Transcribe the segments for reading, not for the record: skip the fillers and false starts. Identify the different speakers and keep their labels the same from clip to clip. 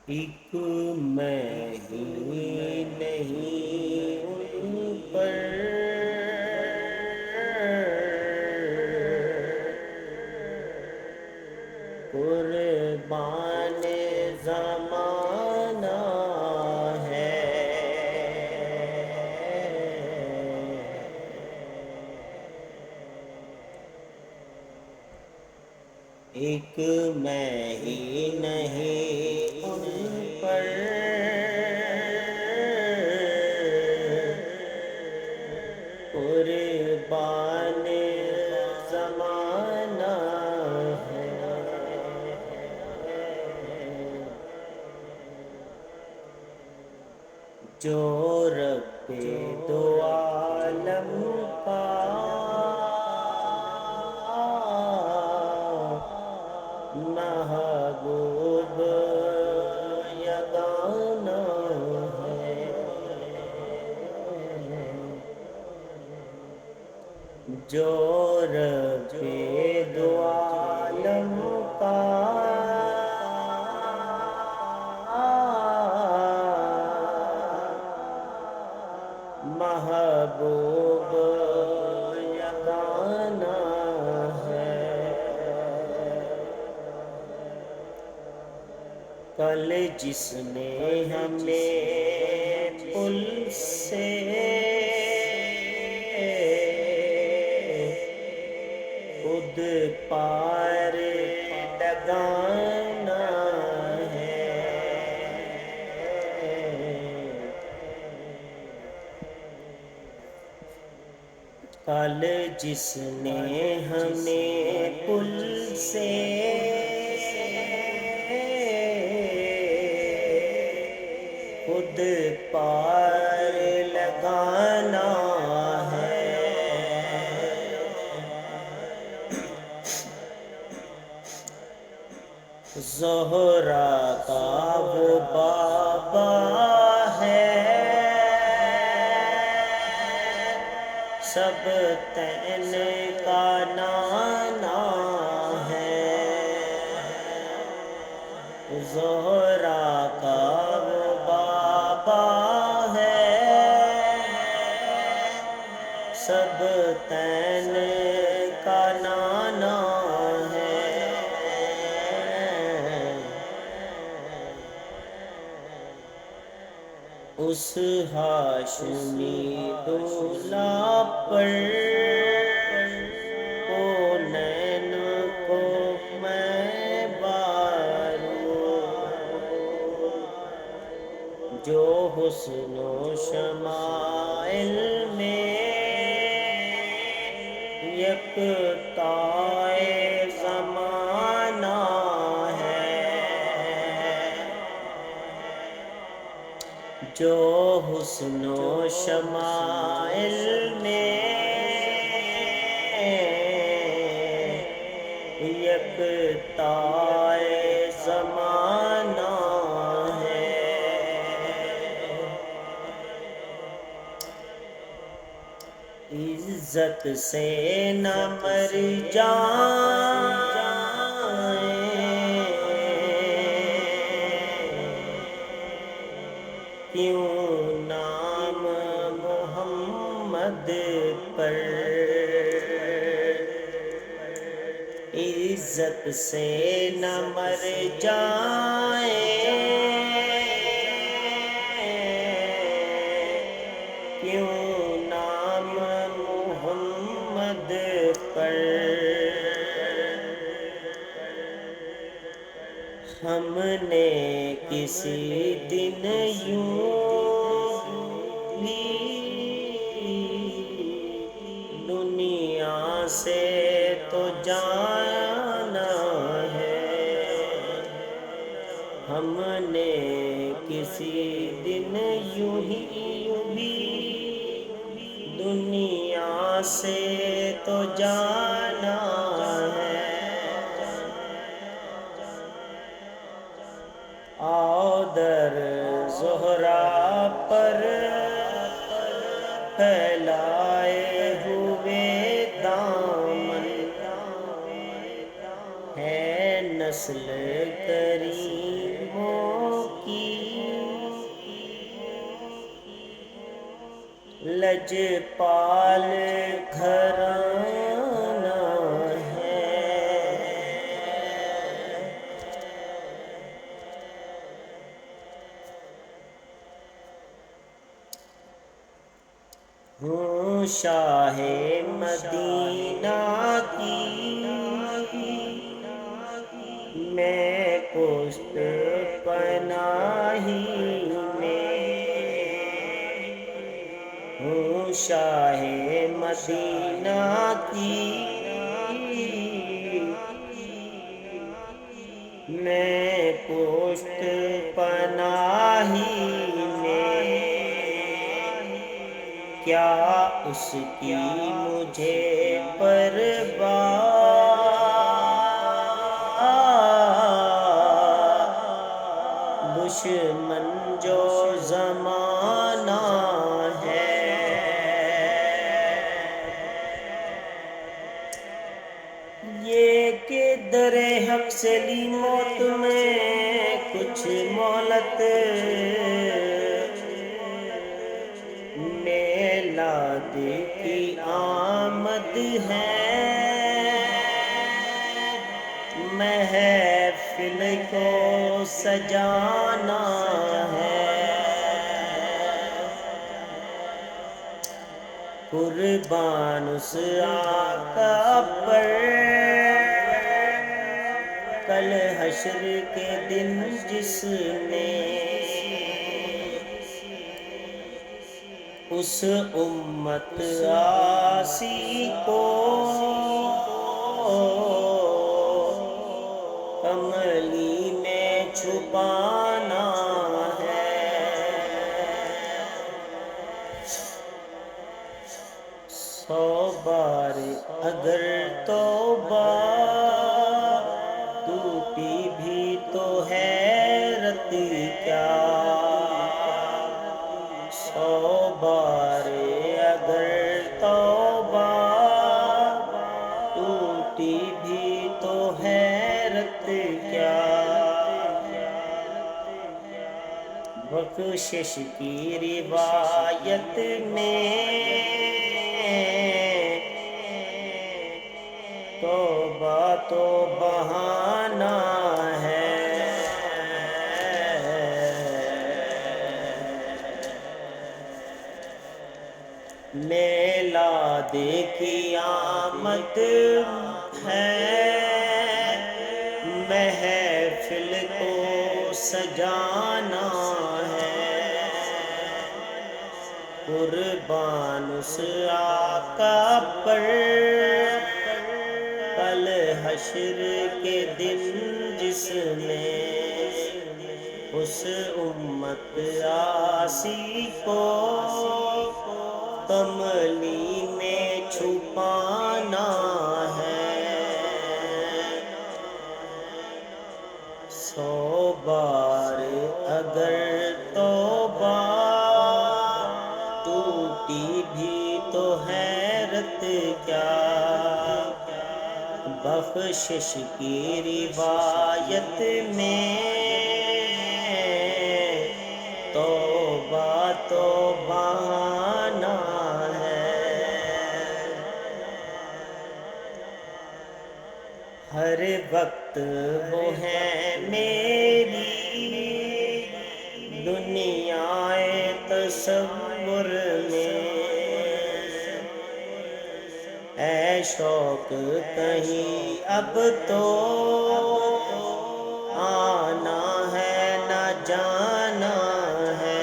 Speaker 1: ایک میں ہی نہیں ان پر قربان زمانہ ہے۔ ایک میں ہی نہیں ان پر قربان زمانہ ہے۔ جو رب دو عالم کا محبوب یگانہ ہے، جو رب دو عالم کا محبوب یگانہ ہے۔ کل جس نے ہمیں پل سے خود پار لگانا ہے، کل جس نے ہمیں پل سے خود پار لگانا ہے، زہرا کا وہ بابا ہے، سب تین کا نانا ہے، زہرا کا وہ بابا ہے، سب تین کا نانا ہے، اس ہاشمی دولہ پر کونین کو میں باروں، جو حسن و شمائل میں یکتائے زمانہ ہے، جو حسن و شمائل میں یکتائے زمانہ ہے۔ عزت سے نہ مر جائیں کیوں نام محمد پر، عزت سے نہ مر جائیں کیوں نام محمد پر، ہم نے کسی دن یوں بھی دنیا سے تو جانا ہے، ہم نے کسی دن یوں بھی دنیا سے تو جانا ہے، آؤ در زہرا پر پھیلائے ہوئے دامن ہے نسل کریموں کی لجپال گھرانہ ہے۔ ہوں شاہ مدینہ کی میں پشت پناہی میں، ہوں شاہ مدینہ کی میں پشت پناہی میں، کیا اس کی مجھے پرواہ، دشمن جو زمانہ ہے۔ یہ کہ در حق سے لی موت میں کچھ مہلت، میلاد کی آمد ہے، محفل کو سجانا ہے، قربان اس آقا پر کل حشر کے دن جس نے اس امت عاصی کو کملی میں چھپانا ہے۔ 100 بار اگر توبہ ٹوٹی بھی تو حیرت کیا، 100 بار اگر توبہ ٹوٹی بھی تو حیرت کیا، بخشش کی روایت میں توبہ تو بہانہ ہے۔ میلاد کی آمد ہے، محفل کو سجانا ہے، قربان اس آقا پر کل حشر کے دن جس نے اس امت عاصی کو کملی میں چھپانا ہے۔ 100 بار اگر توبہ ٹوٹی بھی تو حیرت کیا، بخشش کی روایت میں توبہ تو بہانہ ہے۔ ہر وقت وہ ہے میری دنیا تصور میں، اے شوق کہیں اب تو آنا ہے نہ جانا ہے،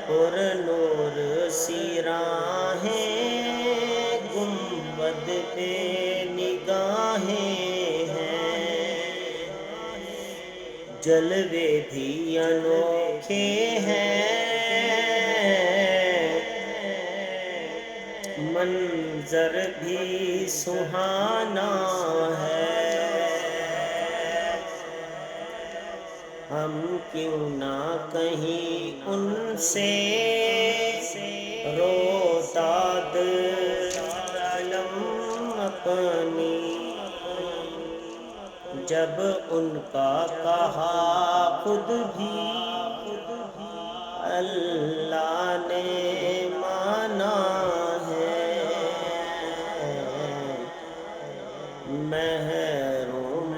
Speaker 1: پر نور سی راہیں گنبد پہ نگاہیں ہیں، جلوے بھی انوکھے ہیں، منظر بھی سہانا ہے، ہم کیوں نہ کہیں ان سے روتاد علم اپنی، جب ان کا کہا خود بھی اللہ نے مانا ہے، محروم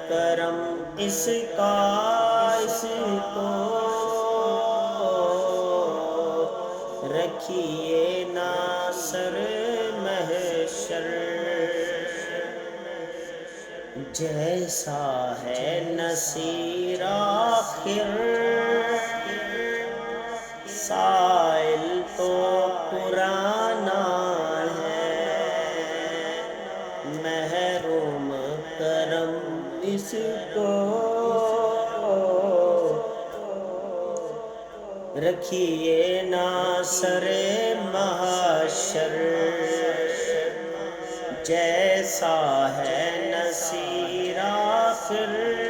Speaker 1: کرم اس کا اس کو رکھیے ناصر محشر، جیسا ہے نصیر آخر سائل تو پرانا ہے، محروم کرم اس کو رکھیے ناصر محشر، جیسا ہے نصیر آخر